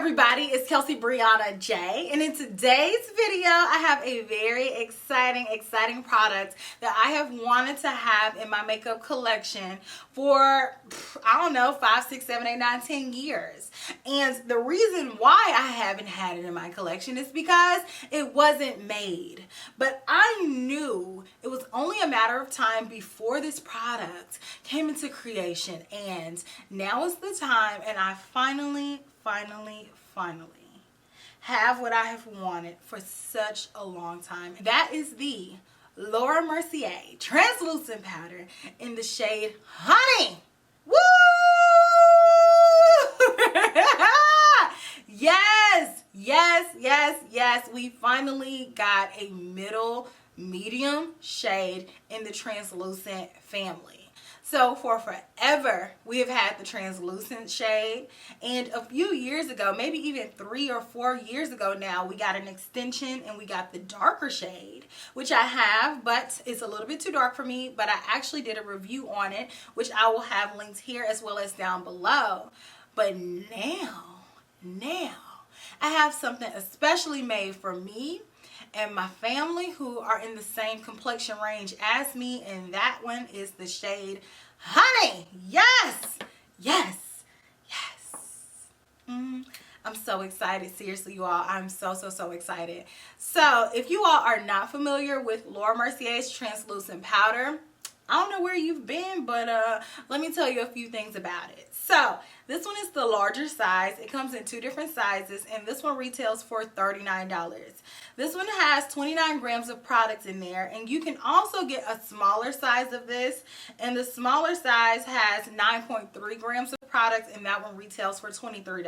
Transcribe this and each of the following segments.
everybody, it's Kelsee Briana J, and in today's video I have a very exciting product that I have wanted to have in my makeup collection for, I don't know, 5, 6, 7, 8, 9, 10 years. And the reason why I haven't had it in my collection is because it wasn't made. But I knew it was only a matter of time before this product came into creation, and now is the time, and I finally have what I have wanted for such a long time. That is the Mercier translucent powder in the shade Honey. Woo! Yes, we finally got a medium shade in the translucent family. So for forever, we have had the translucent shade, and a few years ago, maybe even 3 or 4 years ago now, we got an extension and we got the darker shade, which I have, but it's a little bit too dark for me, but I actually did a review on it, which I will have linked here as well as down below. But now, I have something especially made for me and my family who are in the same complexion range as me, and that one is the shade Honey. Yes. I'm so excited. Seriously, you all, I'm so excited. So if you all are not familiar with Mercier's translucent powder, I don't know where you've been, but let me tell you a few things about it. So this one is the larger size. It comes in 2 different sizes, and this one retails for $39. This one has 29 grams of products in there, and you can also get a smaller size of this, and the smaller size has 9.3 grams of products, and that one retails for $23.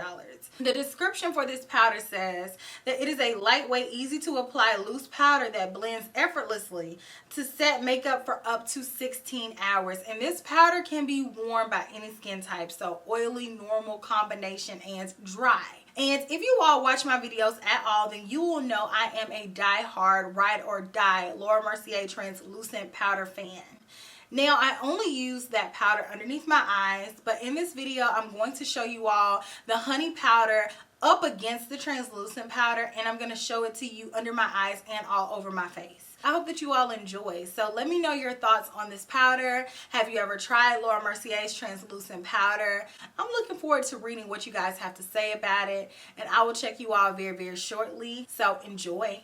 The description for this powder says that it is a lightweight, easy to apply loose powder that blends effortlessly to set makeup for up to 16 hours. And this powder can be worn by any skin type, so oily, normal, combination, and dry. And if you all watch my videos at all, then you will know I am a die-hard, ride or die Mercier translucent powder fan. Now, I only use that powder underneath my eyes, but in this video, I'm going to show you all the honey powder up against the translucent powder, and I'm going to show it to you under my eyes and all over my face. I hope that you all enjoy. So let me know your thoughts on this powder. Have you ever tried Mercier's translucent powder? I'm looking forward to reading what you guys have to say about it, and I will check you all very shortly. So enjoy.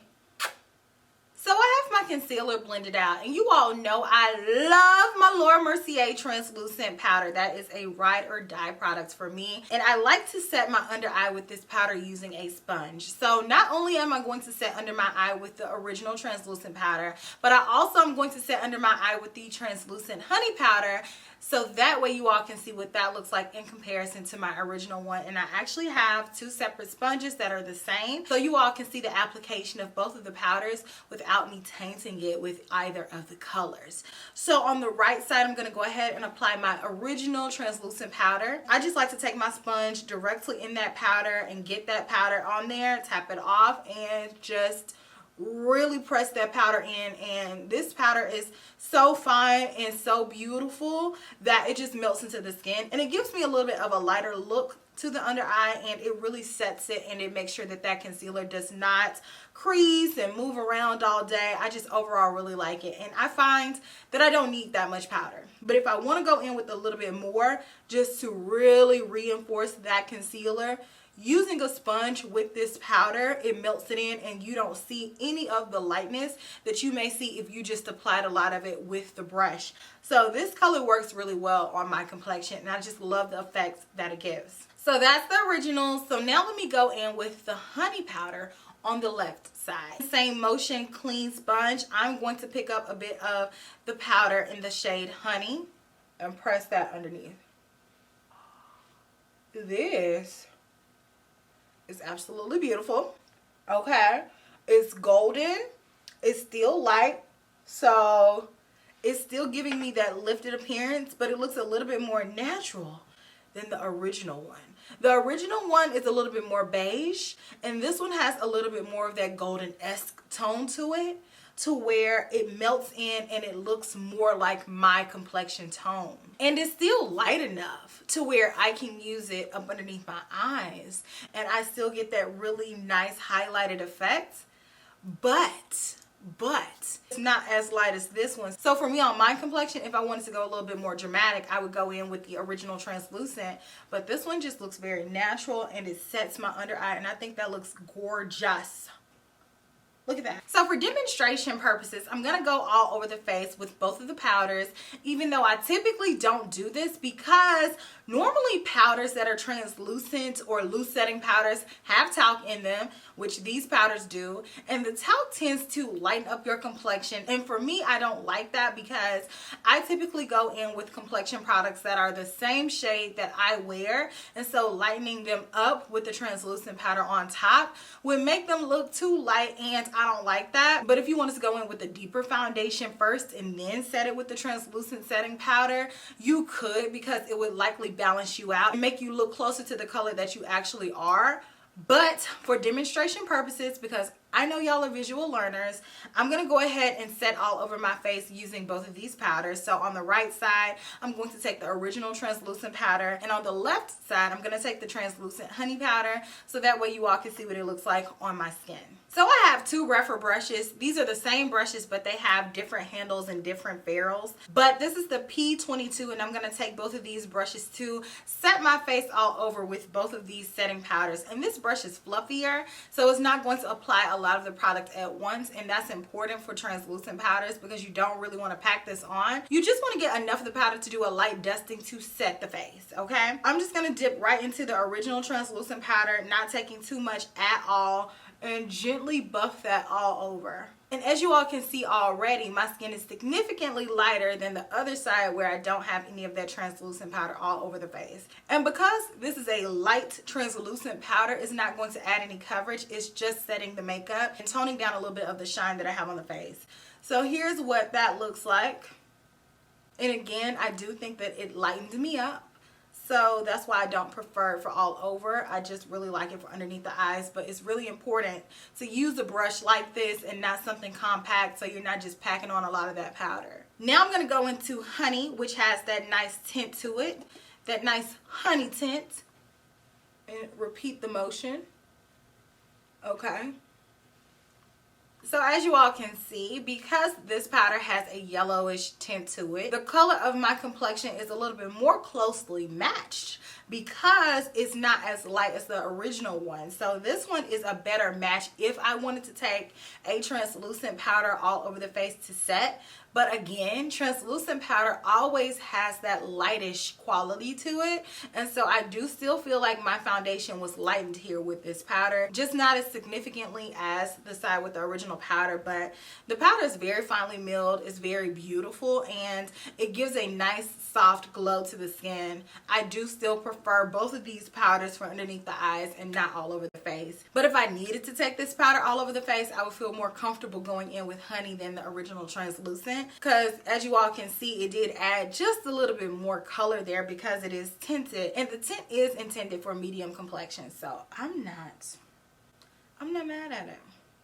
So I have my concealer blended out, and you all know I love my Mercier translucent powder. That is a ride or die product for me, and I like to set my under eye with this powder using a sponge. So not only am I going to set under my eye with the original translucent powder, but I also am going to set under my eye with the translucent honey powder, so that way you all can see what that looks like in comparison to my original one. And I actually have 2 separate sponges that are the same, so you all can see the application of both of the powders without me tainting it with either of the colors. So on the right side, I'm going to go ahead and apply my original translucent powder. I just like to take my sponge directly in that powder and get that powder on there, tap it off, and just really press that powder in. And this powder is so fine and so beautiful that it just melts into the skin, and it gives me a little bit of a lighter look to the under eye, and it really sets it, and it makes sure that that concealer does not crease and move around all day. I just overall really like it, and I find that I don't need that much powder, but if I want to go in with a little bit more just to really reinforce that concealer, using a sponge with this powder, it melts it in, and you don't see any of the lightness that you may see if you just applied a lot of it with the brush. So this color works really well on my complexion, and I just love the effects that it gives. So that's the original. So now let me go in with the honey powder on the left side. Same motion, clean sponge. I'm going to pick up a bit of the powder in the shade Honey and press that underneath. This is absolutely beautiful. Okay, it's golden, it's still light, so it's still giving me that lifted appearance, but it looks a little bit more natural than the original one. The original one is a little bit more beige, and this one has a little bit more of that golden-esque tone to it. to where it melts in and it looks more like my complexion tone. And it's still light enough to where I can use it up underneath my eyes and I still get that really nice highlighted effect. But it's not as light as this one. So for me on my complexion, if I wanted to go a little bit more dramatic, I would go in with the original translucent, but this one just looks very natural and it sets my under eye and I think that looks gorgeous. Look at that. So for demonstration purposes, I'm going to go all over the face with both of the powders, even though I typically don't do this because normally powders that are translucent or loose setting powders have talc in them, which these powders do, and the talc tends to lighten up your complexion. And for me, I don't like that because I typically go in with complexion products that are the same shade that I wear, and so lightening them up with the translucent powder on top would make them look too light, and I don't like that. But if you wanted to go in with a deeper foundation first and then set it with the translucent setting powder, you could, because it would likely balance you out and make you look closer to the color that you actually are. But for demonstration purposes, because I know y'all are visual learners, I'm going to go ahead and set all over my face using both of these powders. So on the right side, I'm going to take the original translucent powder, and on the left side, I'm going to take the translucent honey powder, so that way you all can see what it looks like on my skin. So I have two refer brushes. These are the same brushes, but they have different handles and different ferrules. But this is the P22, and I'm going to take both of these brushes to set my face all over with both of these setting powders. And this brush is fluffier, so it's not going to apply a lot of the product at once, and that's important for translucent powders because you don't really want to pack this on. You just want to get enough of the powder to do a light dusting to set the face, okay? I'm just going to dip right into the original translucent powder, not taking too much at all, and gently buff that all over. And as you all can see already, my skin is significantly lighter than the other side where I don't have any of that translucent powder all over the face. And because this is a light translucent powder, it's not going to add any coverage. It's just setting the makeup and toning down a little bit of the shine that I have on the face. So here's what that looks like. And again, I do think that it lightened me up. So that's why I don't prefer it for all over. I just really like it for underneath the eyes. But it's really important to use a brush like this and not something compact, so you're not just packing on a lot of that powder. Now I'm going to go into honey, which has that nice tint to it. That nice honey tint. And repeat the motion. Okay. So as you all can see, because this powder has a yellowish tint to it, the color of my complexion is a little bit more closely matched because it's not as light as the original one. So this one is a better match if I wanted to take a translucent powder all over the face to set. But again, translucent powder always has that lightish quality to it. And so I do still feel like my foundation was lightened here with this powder. Just not as significantly as the side with the original powder. But the powder is very finely milled. It's very beautiful. And it gives a nice soft glow to the skin. I do still prefer both of these powders for underneath the eyes and not all over the face. But if I needed to take this powder all over the face, I would feel more comfortable going in with honey than the original translucent. Because as you all can see, it did add just a little bit more color there because it is tinted, and the tint is intended for medium complexion. So I'm not mad at it.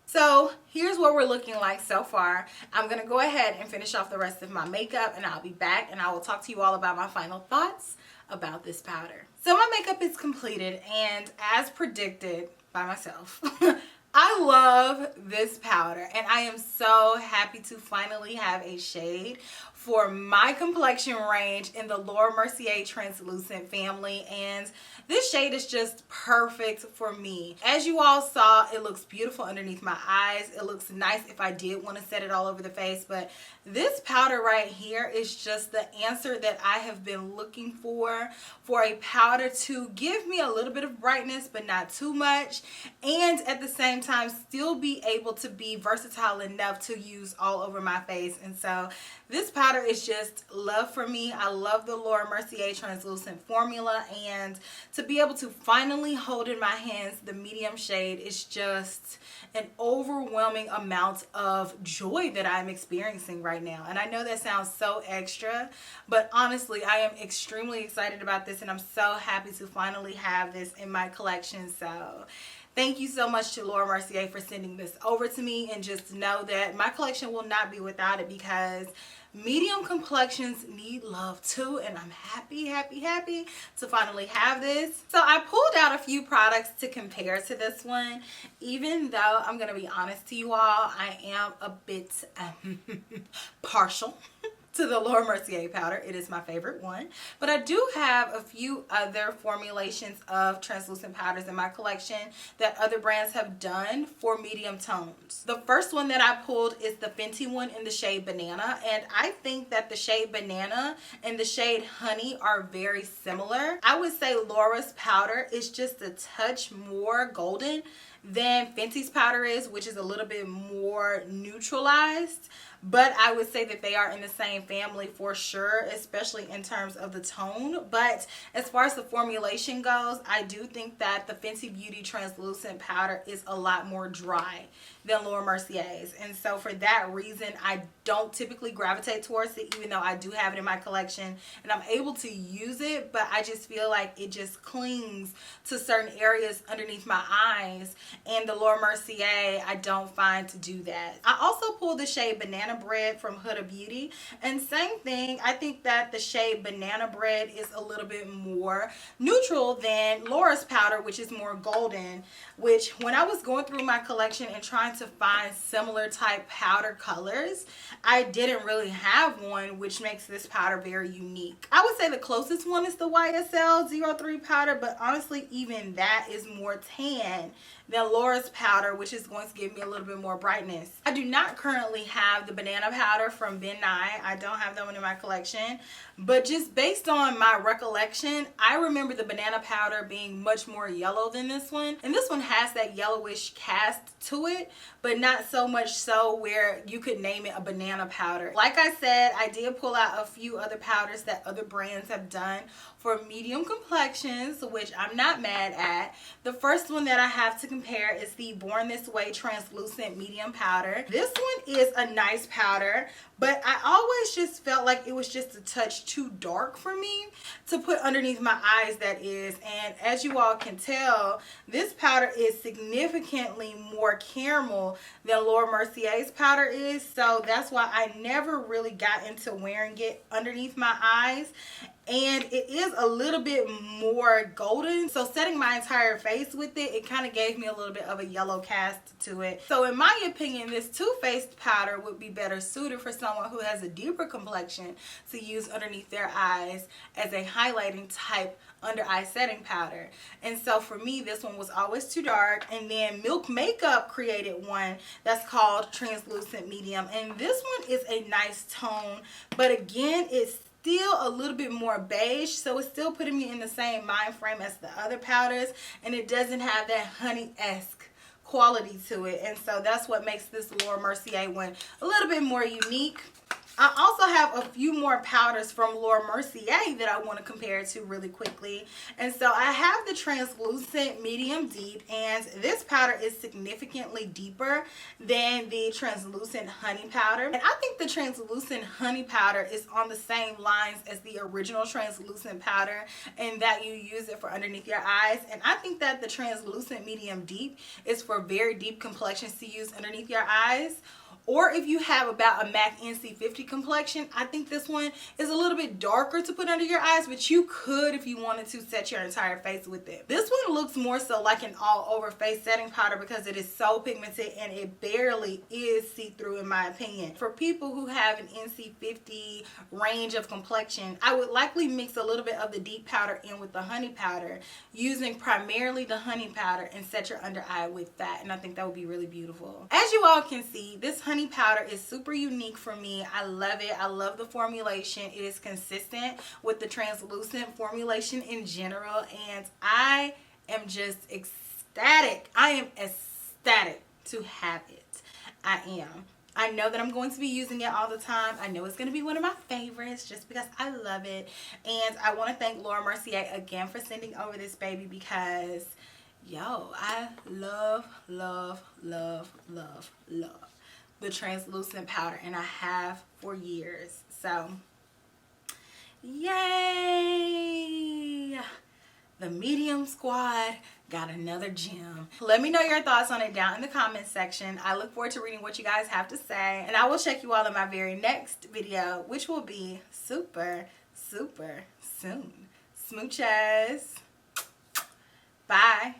So here's what we're looking like so far. I'm going to go ahead and finish off the rest of my makeup, and I'll be back and I will talk to you all about my final thoughts about this powder. So my makeup is completed, and as predicted by myself, I love this powder, and I am so happy to finally have a shade for my complexion range in the Laura Mercier translucent family, and this shade is just perfect for me. As you all saw, it looks beautiful underneath my eyes. It looks nice if I did want to set it all over the face, but this powder right here is just the answer that I have been looking for a powder to give me a little bit of brightness but not too much, and at the same time still be able to be versatile enough to use all over my face. And so this powder powder is just love for me. I love the Laura Mercier translucent formula, and to be able to finally hold in my hands the medium shade is just an overwhelming amount of joy that I'm experiencing right now. And I know that sounds so extra, but honestly, I am extremely excited about this, and I'm so happy to finally have this in my collection. So thank you so much to Laura Mercier for sending this over to me, and just know that my collection will not be without it, because medium complexions need love too, and I'm happy to finally have this. So I pulled out a few products to compare to this one, even though I'm gonna be honest to you all, I am a bit partial to the Laura Mercier powder. It is my favorite one, but I do have a few other formulations of translucent powders in my collection that other brands have done for medium tones. The first one that I pulled is the Fenty one in the shade Banana, and I think that the shade Banana and the shade Honey are very similar. I would say Laura's powder is just a touch more golden than Fenty's powder is, which is a little bit more neutralized, but I would say that they are in the same family for sure, especially in terms of the tone. But as far as the formulation goes, I do think that the Fenty Beauty translucent powder is a lot more dry than Laura Mercier's, and so for that reason I don't typically gravitate towards it, even though I do have it in my collection and I'm able to use it, but I just feel like it just clings to certain areas underneath my eyes, and the Laura Mercier I don't find to do that. I also pulled the shade Banana Bread from Huda Beauty, and same thing, I think that the shade Banana Bread is a little bit more neutral than Laura's powder, which is more golden, which when I was going through my collection and trying to find similar type powder colors, I didn't really have one, which makes this powder very unique. I would say the closest one is the YSL 03 powder, but honestly even that is more tan than Laura's powder, which is going to give me a little bit more brightness. I do not currently have the banana powder from Ben Nye. I don't have that one in my collection, but just based on my recollection, I remember the banana powder being much more yellow than this one, and this one has that yellowish cast to it, but not so much so where you could name it a banana powder. Like I said, I did pull out a few other powders that other brands have done for medium complexions, which I'm not mad at. The first one that I have to compare is the Born This Way translucent medium powder. This one is a nice powder, but I always just felt like it was just a touch too dark for me to put underneath my eyes, that is. And as you all can tell, this powder is significantly more caramel than Laura Mercier's powder is, so that's why I never really got into wearing it underneath my eyes. And it is a little bit more golden, so setting my entire face with it, it kind of gave me a little bit of a yellow cast to it. So in my opinion, this Too Faced powder would be better suited for someone who has a deeper complexion to use underneath their eyes as a highlighting type under eye setting powder. And so for me, this one was always too dark, and then Milk Makeup created one that's called Translucent Medium, and this one is a nice tone, but again, it's still a little bit more beige, so it's still putting me in the same mind frame as the other powders, and it doesn't have that honey-esque quality to it, and so that's what makes this Laura Mercier one a little bit more unique. I also have a few more powders from Laura Mercier that I want to compare to really quickly. And so I have the translucent medium deep, and this powder is significantly deeper than the translucent honey powder. And I think the translucent honey powder is on the same lines as the original translucent powder, in that you use it for underneath your eyes. And I think that the translucent medium deep is for very deep complexions to use underneath your eyes. Or if you have about a MAC NC50 complexion, I think this one is a little bit darker to put under your eyes, but you could, if you wanted to, set your entire face with it. This one looks more so like an all-over face setting powder because it is so pigmented and it barely is see-through, in my opinion. For people who have an NC50 range of complexion, I would likely mix a little bit of the deep powder in with the honey powder, using primarily the honey powder, and set your under eye with that, and I think that would be really beautiful. As you all can see, this honey powder is super unique for me. I love it. I love the formulation. It is consistent with the translucent formulation in general, and I am just ecstatic. I am ecstatic to have it. I am. I know that I'm going to be using it all the time. I know it's going to be one of my favorites just because I love it. And I want to thank Laura Mercier again for sending over this baby because, yo, I love, love, love, love, love the translucent powder. And I have for years. So, yay! The medium squad got another gem. Let me know your thoughts on it down in the comment section. I look forward to reading what you guys have to say. And I will check you all in my very next video, which will be super, super soon. Smooches. Bye.